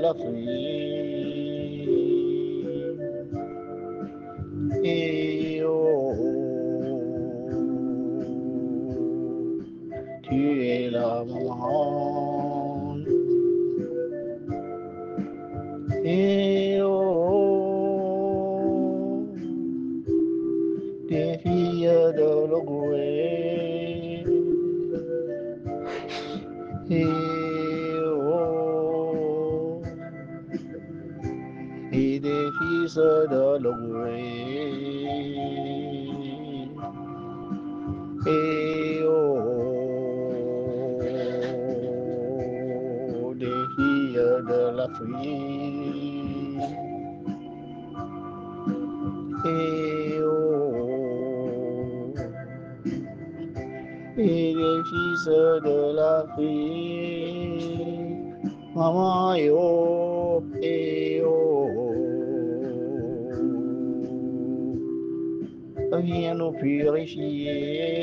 l'Afrique. Et oh, tu es la maman. Et oh, des filles de l'Ogooué. Et oh, et des fils de l'Ogooué. Et oh, des filles de l'Afrique. Et oh, et les fils de l'Afrique. Maman, et oh, viens nous purifier.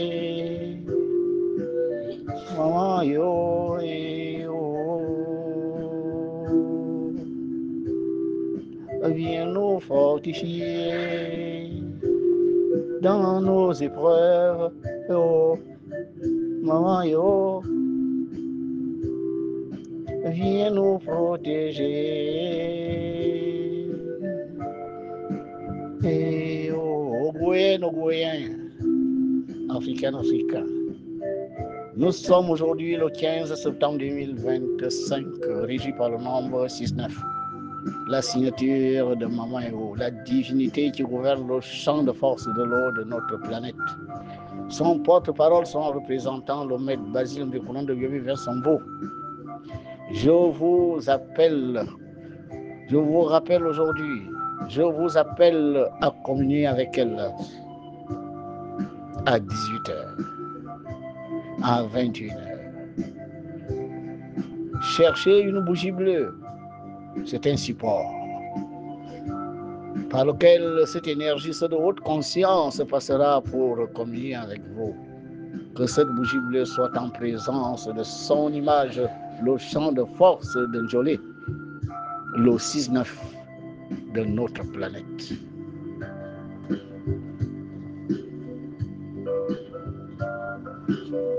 Maman, et oh, viens nous fortifier dans nos épreuves. Oh, maman, viens nous protéger. Et oh, Goyens, Africains. Nous sommes aujourd'hui le 15 septembre 2025, régi par le nombre 6-9. La signature de Maman Eo, la divinité qui gouverne le champ de force de l'eau de notre planète. Son porte-parole, son représentant, le maître Basile Mbekounan de Yobi Versambo. Je vous rappelle aujourd'hui, je vous appelle à communier avec elle à 18h, à 21h. Cherchez une bougie bleue, c'est un support par lequel cette énergie, cette haute conscience passera pour communier avec vous. Que cette bougie bleue soit en présence de son image, le champ de force de Njolé, le 6-9 de notre planète.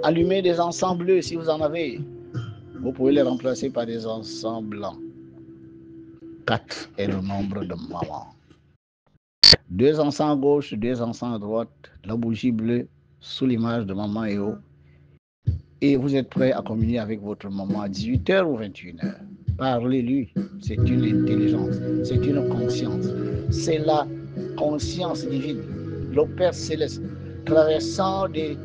Allumez des encens bleus si vous en avez. Vous pouvez les remplacer par des encens blancs. 4 est le nombre de maman. 2 encens à gauche, 2 encens à droite, la bougie bleue sous l'image de Maman Eo. Et vous êtes prêt à communier avec votre maman à 18h ou 21h. Parlez-lui, c'est une intelligence, c'est une conscience. C'est la conscience divine, le Père Céleste, traversant des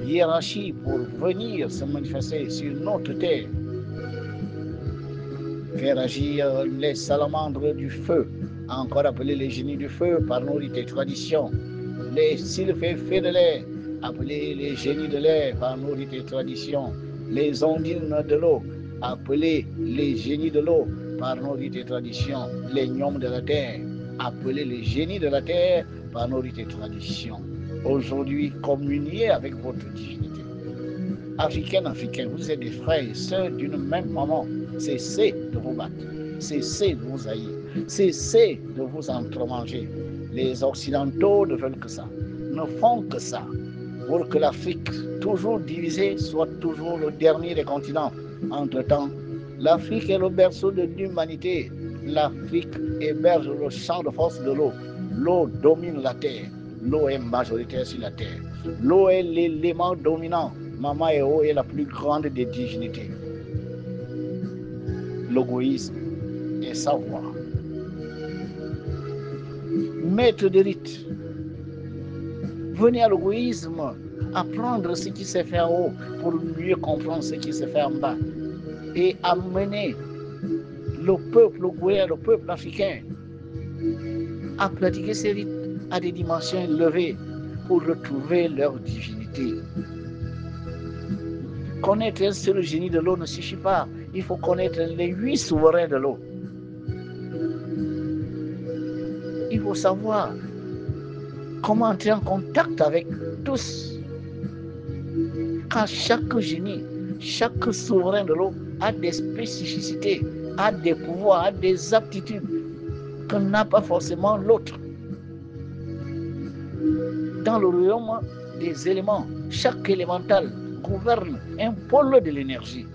hiérarchies pour venir se manifester sur notre terre. Faire agir les salamandres du feu, encore appelés les génies du feu par nos rites et traditions. Les sylphes de l'air, appelés les génies de l'air par nos rites et traditions. Les ondines de l'eau, appelés les génies de l'eau par nos rites et traditions. Les gnomes de la terre, appelés les génies de la terre par nos rites et traditions. Aujourd'hui, communiez avec votre divinité. Africains, vous êtes des frères et sœurs d'une même maman. Cessez de vous battre, cessez de vous haïr, cessez de vous entremanger. Les Occidentaux ne veulent que ça, ne font que ça, pour que l'Afrique, toujours divisée, soit toujours le dernier des continents. Entre-temps, l'Afrique est le berceau de l'humanité. L'Afrique héberge le champ de force de l'eau. L'eau domine la terre. L'eau est majoritaire sur la terre. L'eau est l'élément dominant. Maman Eo est la plus grande des divinités. L'égoïsme est savoir. Maître de rite, venez à l'égoïsme apprendre ce qui se fait en haut pour mieux comprendre ce qui se fait en bas et amener le peuple ogooué, le peuple africain à pratiquer ces rites à des dimensions élevées pour retrouver leur divinité. Connaître un seul génie de l'eau ne suffit pas. Il faut connaître les 8 souverains de l'eau. Il faut savoir comment entrer en contact avec tous. Quand chaque génie, chaque souverain de l'eau a des spécificités a des pouvoirs, a des aptitudes que n'a pas forcément l'autre. Dans le royaume des éléments, chaque élémental gouverne un pôle de l'énergie,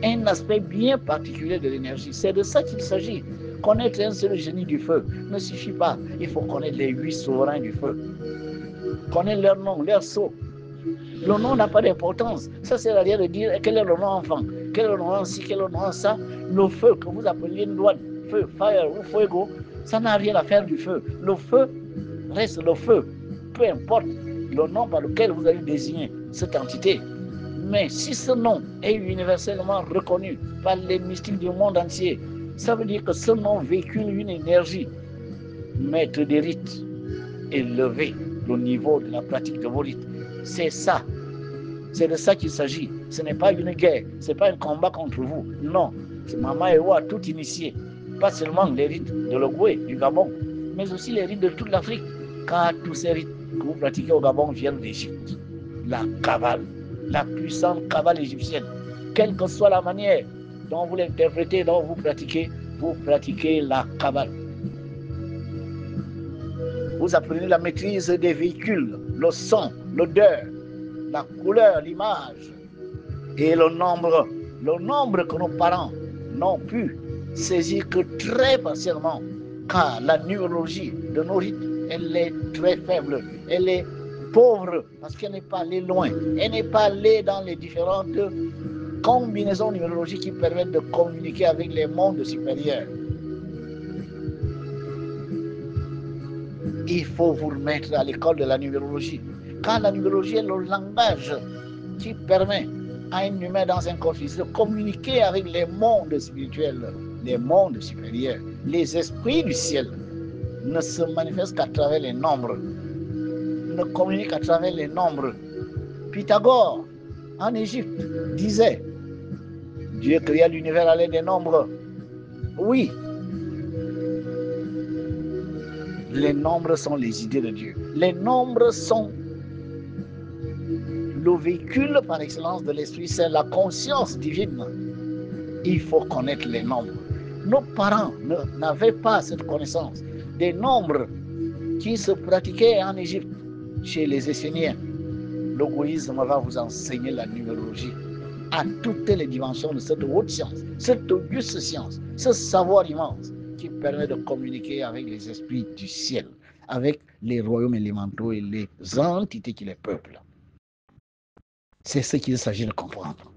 un aspect bien particulier de l'énergie. C'est de ça qu'il s'agit. Connaître un seul génie du feu ne suffit pas. Il faut connaître les 8 souverains du feu. Connaître leur nom, leur sceau. Le nom n'a pas d'importance. Ça sert à rien de dire quel est le nom enfant, quel est le nom ci, quel est le nom ça. Le feu que vous appelez Ndouane, feu, fire ou fuego, ça n'a rien à faire du feu. Le feu reste le feu. Peu importe le nom par lequel vous allez désigner cette entité. Mais si ce nom est universellement reconnu par les mystiques du monde entier, ça veut dire que ce nom véhicule une énergie. Maître des rites, élever le niveau de la pratique de vos rites. C'est ça. C'est de ça qu'il s'agit. Ce n'est pas une guerre, ce n'est pas un combat contre vous. Non, Mama Ewa a tout initié. Pas seulement les rites de l'Ogoué, du Gabon, mais aussi les rites de toute l'Afrique. Car tous ces rites que vous pratiquez au Gabon viennent d'Égypte. La Kabbale, la puissante Kabbale égyptienne. Quelle que soit la manière dont vous l'interprétez, dont vous pratiquez la Kabbale. Vous apprenez la maîtrise des véhicules, le son, l'odeur, la couleur, l'image et le nombre que nos parents n'ont pu saisir que très partiellement, car la numérologie de nos rites, elle est très faible, elle est pauvre parce qu'elle n'est pas allée loin, elle n'est pas allée dans les différentes combinaisons numérologiques qui permettent de communiquer avec les mondes supérieurs. Il faut vous remettre à l'école de la numérologie, car la numérologie est le langage qui permet à un humain dans un corps physique de communiquer avec les mondes spirituels, les mondes supérieurs. Les esprits du ciel ne se manifestent qu'à travers les nombres, ne communiquent qu'à travers les nombres. Pythagore, en Égypte, disait « Dieu créa l'univers à l'aide des nombres ». Oui, les nombres sont les idées de Dieu. Les nombres sont le véhicule par excellence de l'Esprit Saint, la conscience divine. Il faut connaître les nombres. Nos parents n'avaient pas cette connaissance des nombres qui se pratiquaient en Égypte chez les Esséniens. L'Ogouisme va vous enseigner la numérologie à toutes les dimensions de cette haute science, cette auguste science, ce savoir immense qui permet de communiquer avec les esprits du ciel, avec les royaumes élémentaux et les entités qui les peuplent. C'est ce qu'il s'agit de comprendre.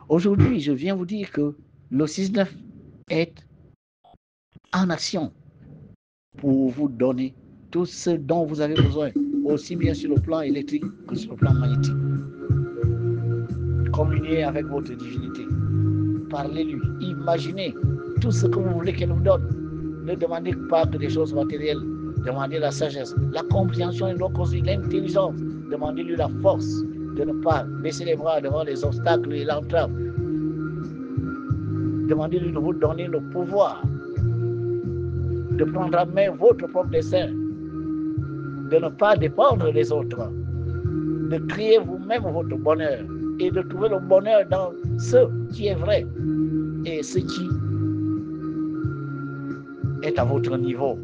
Aujourd'hui, je viens vous dire que le 6-9 est en action pour vous donner tout ce dont vous avez besoin, aussi bien sur le plan électrique que sur le plan magnétique. Communiez avec votre divinité. Parlez-lui. Imaginez tout ce que vous voulez qu'elle vous donne. Ne demandez pas que des choses matérielles. Demandez la sagesse, la compréhension et l'intelligence. Demandez-lui la force de ne pas baisser les bras devant les obstacles et l'entrave. Demandez-lui de vous donner le pouvoir de prendre en main votre propre destin, de ne pas dépendre des autres, de créer vous-même votre bonheur et de trouver le bonheur dans ce qui est vrai et ce qui est à votre niveau.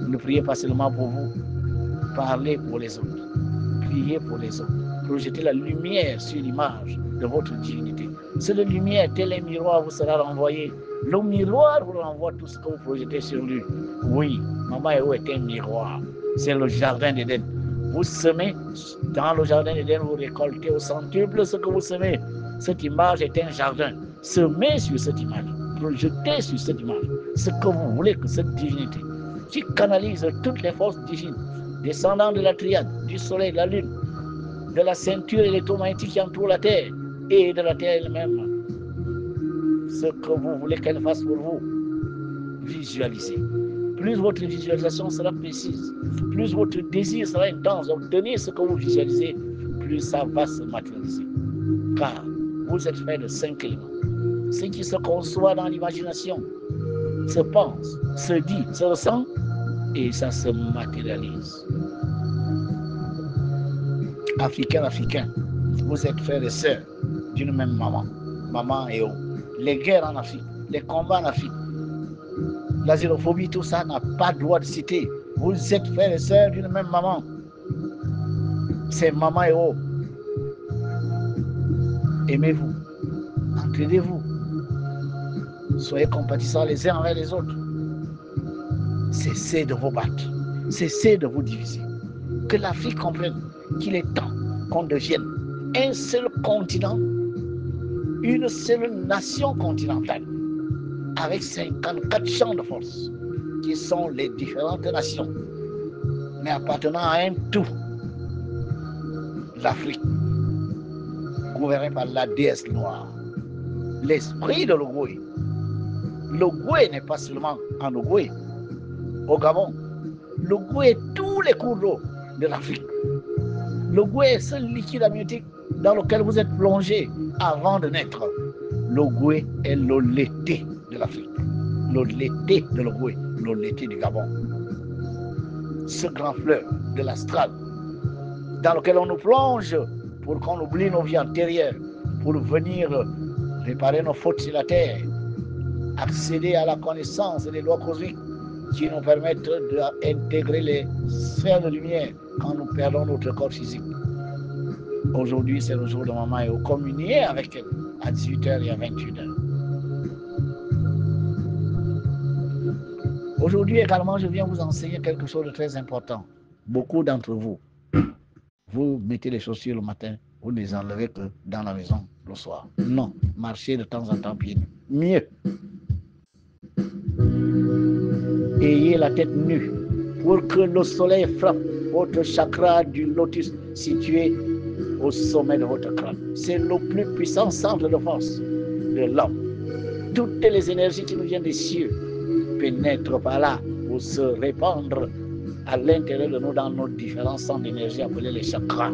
Ne priez pas seulement pour vous, parlez pour les autres, priez pour les autres, projetez la lumière sur l'image de votre divinité. Cette lumière, tel un miroir, vous sera renvoyé. Le miroir vous renvoie tout ce que vous projetez sur lui. Oui, Mama Ewa est un miroir. C'est le jardin d'Éden. Vous semez dans le jardin d'Éden, vous récoltez au centuple ce que vous semez. Cette image est un jardin. Semez sur cette image, projetez sur cette image ce que vous voulez que cette divinité, qui canalise toutes les forces divines, descendant de la triade, du soleil, de la lune, de la ceinture électromagnétique qui entoure la Terre et de la Terre elle-même. Ce que vous voulez qu'elle fasse pour vous, visualisez. Plus votre visualisation sera précise, plus votre désir sera intense d'obtenir ce que vous visualisez, plus ça va se matérialiser. Car vous êtes fait de 5 éléments. Ce qui se conçoit dans l'imagination se pense, se dit, se ressent et ça se matérialise. Africains, vous êtes frères et sœurs d'une même maman. Maman et eau. Les guerres en Afrique, les combats en Afrique, la xénophobie, tout ça n'a pas droit de citer. Vous êtes frères et sœurs d'une même maman. C'est maman et eau. Aimez-vous, entraidez-vous, soyez compatissants les uns envers les autres. Cessez de vous battre, cessez de vous diviser. Que l'Afrique comprenne qu'il est temps qu'on devienne un seul continent, une seule nation continentale, avec 54 champs de force, qui sont les différentes nations, mais appartenant à un tout, l'Afrique, gouvernée par la déesse noire, l'esprit de l'Ogooué. L'Ogooué n'est pas seulement en Ogooué, au Gabon. L'Ogooué est tous les cours d'eau de l'Afrique. L'Ogooué est ce liquide amniotique dans lequel vous êtes plongé avant de naître. L'Ogooué est l'Olété de l'Afrique. L'Olété de l'Ogooué, l'Olété du Gabon. Ce grand fleuve de l'Astral dans lequel on nous plonge pour qu'on oublie nos vies antérieures, pour venir réparer nos fautes sur la terre, accéder à la connaissance des lois cosmiques qui nous permettent d'intégrer les sphères de lumière quand nous perdons notre corps physique. Aujourd'hui, c'est le jour de maman et au communier avec elle à 18h et à 21h. Aujourd'hui également, je viens vous enseigner quelque chose de très important. Beaucoup d'entre vous, vous mettez les chaussures le matin, vous ne les enlevez que dans la maison le soir. Non, marchez de temps en temps pieds nus. Mieux, ayez la tête nue pour que le soleil frappe votre chakra du lotus situé au sommet de votre crâne. C'est le plus puissant centre de force de l'homme. Toutes les énergies qui nous viennent des cieux pénètrent par là pour se répandre à l'intérieur de nous dans nos différents centres d'énergie appelés les chakras.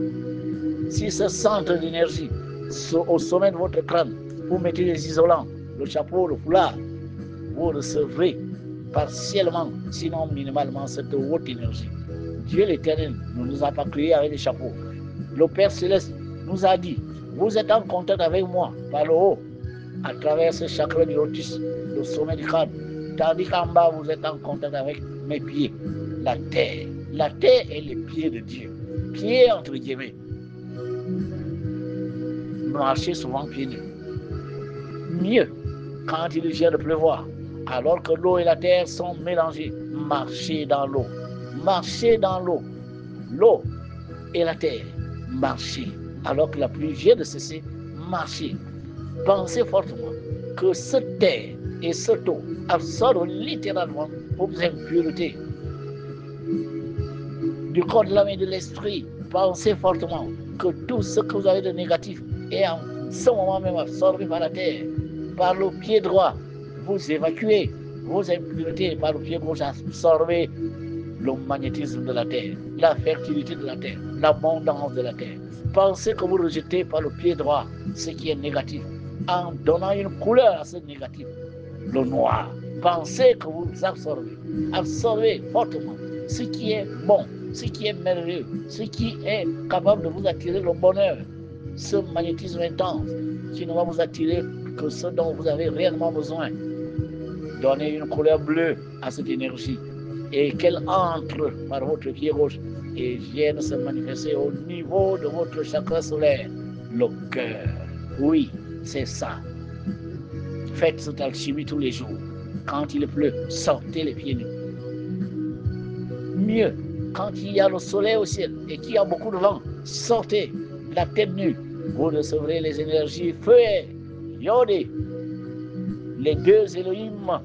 Si ce centre d'énergie au sommet de votre crâne, vous mettez les isolants, le chapeau, le foulard, vous recevrez partiellement, sinon minimalement, cette haute énergie. Dieu l'Éternel ne nous a pas créés avec des chapeaux. Le Père Céleste nous a dit, vous êtes en contact avec moi par le haut, à travers ce chakra du lotus, le sommet du crâne, tandis qu'en bas, vous êtes en contact avec mes pieds, la terre. La terre est les pieds de Dieu. Pieds entre guillemets. Marchez souvent pieds nus. Mieux, quand il vient de pleuvoir, alors que l'eau et la terre sont mélangées, marchez dans l'eau. Marchez dans l'eau. L'eau et la terre, marchez. Alors que la pluie vient de cesser, marchez. Pensez fortement que cette terre et cette eau absorbent littéralement vos impuretés du corps, de l'âme et de l'esprit. Pensez fortement que tout ce que vous avez de négatif est en ce moment même absorbé par la terre. Par le pied droit, vous évacuez vos impuretés. Par le pied gauche, absorbez le magnétisme de la terre, la fertilité de la terre, l'abondance de la terre. Pensez que vous rejetez par le pied droit ce qui est négatif en donnant une couleur à ce négatif, le noir. Pensez que vous absorbez fortement ce qui est bon, ce qui est merveilleux, ce qui est capable de vous attirer le bonheur, ce magnétisme intense qui ne va vous attirer que ce dont vous avez réellement besoin. Donnez une couleur bleue à cette énergie et qu'elle entre par votre pied gauche et vienne se manifester au niveau de votre chakra solaire, le cœur. Oui, c'est ça. Faites cette alchimie tous les jours. Quand il pleut, sortez les pieds nus. Mieux, quand il y a le soleil au ciel et qu'il y a beaucoup de vent, sortez la tête nue. Vous recevrez les énergies feu et Yodé, les deux Elohim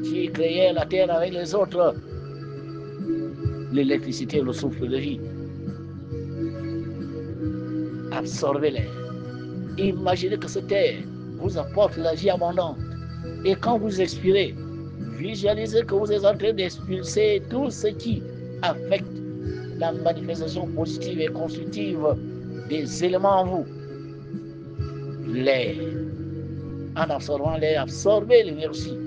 qui créaient la terre avec les autres, l'électricité et le souffle de vie. Absorbez-les. Imaginez que cette terre vous apporte la vie abondante. Et quand vous expirez, visualisez que vous êtes en train d'expulser tout ce qui affecte la manifestation positive et constructive des éléments en vous. L'air. En absorbant l'air, absorbez l'énergie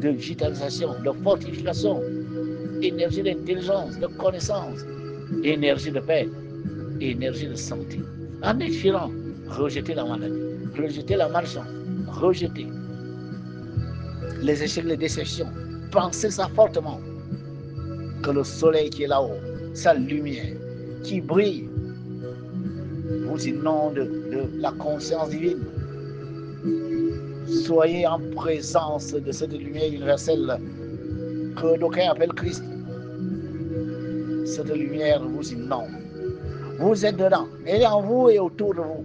de vitalisation, de fortification, énergie d'intelligence, de connaissance, énergie de paix. énergie de santé. En expirant, rejetez la maladie, rejetez la malchance, rejetez les échecs, les déceptions. Pensez ça fortement, que le soleil qui est là-haut, sa lumière qui brille, vous inonde de la conscience divine. Soyez en présence de cette lumière universelle que d'aucuns appellent Christ. Cette lumière vous inonde. Vous êtes dedans. Elle est en vous et autour de vous.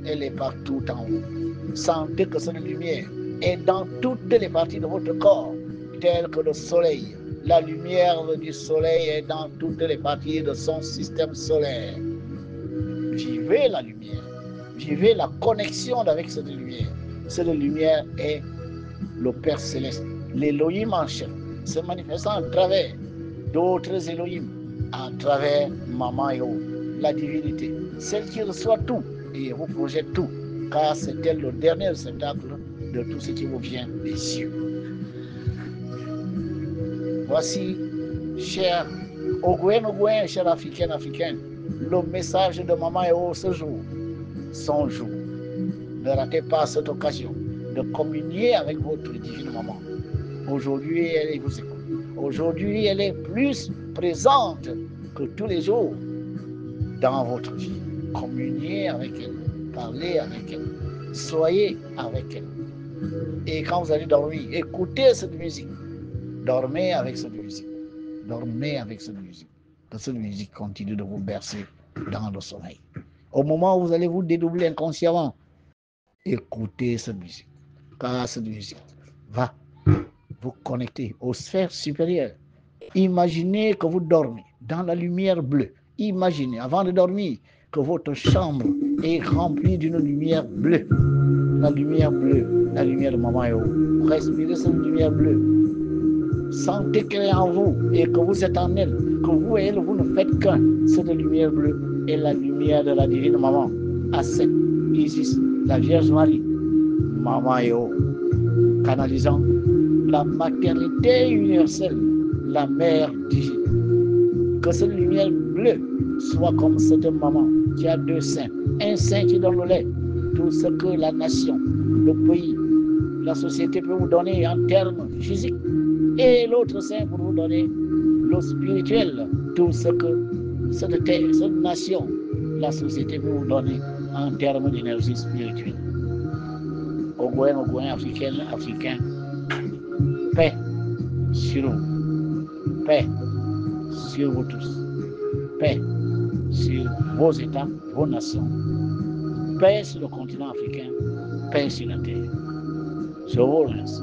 Elle est partout en vous. Sentez que cette lumière est dans toutes les parties de votre corps, telle que le soleil. La lumière du soleil est dans toutes les parties de son système solaire. Vivez la lumière. Vivez la connexion avec cette lumière. Cette lumière est le Père Céleste, l'Élohim en chef, se manifestant à travers d'autres Élohim, à travers Maman Eo, la divinité, celle qui reçoit tout et vous projette tout, car c'est elle le dernier réceptacle de tout ce qui vous vient des cieux. Voici, chers Ogouen, chers Africains, le message de Maman Eo ce jour, son jour. Ne ratez pas cette occasion de communier avec votre divine maman. Aujourd'hui, elle vous écoute. Aujourd'hui, elle est plus présente que tous les jours dans votre vie. Communiez avec elle, parlez avec elle, soyez avec elle. Et quand vous allez dormir, écoutez cette musique. Dormez avec cette musique. Dormez avec cette musique. Que cette musique continue de vous bercer dans le sommeil. Au moment où vous allez vous dédoubler inconsciemment, écoutez cette musique. Car cette musique va vous connecter aux sphères supérieures. Imaginez que vous dormez dans la lumière bleue. Imaginez, avant de dormir, que votre chambre est remplie d'une lumière bleue. La lumière bleue, la lumière de Maman Eo. Respirez cette lumière bleue. Sentez qu'elle est en vous et que vous êtes en elle. Que vous et elle, vous ne faites qu'un. Cette lumière bleue est la lumière de la divine Maman. Aset, Isis, la Vierge Marie, Maman Eo, canalisant la maternité universelle, la mère divine. Que cette lumière bleue soit comme cette maman qui a deux seins. Un sein qui donne le lait, tout ce que la nation, le pays, la société peut vous donner en termes physiques. Et l'autre sein pour vous donner le spirituel, tout ce que cette terre, cette nation, la société peut vous donner en termes d'énergie spirituelle. Ogouen, africain, paix sur vous, paix sur vous tous, paix sur vos États, vos nations, paix sur le continent africain, paix sur la terre. Je vous remercie.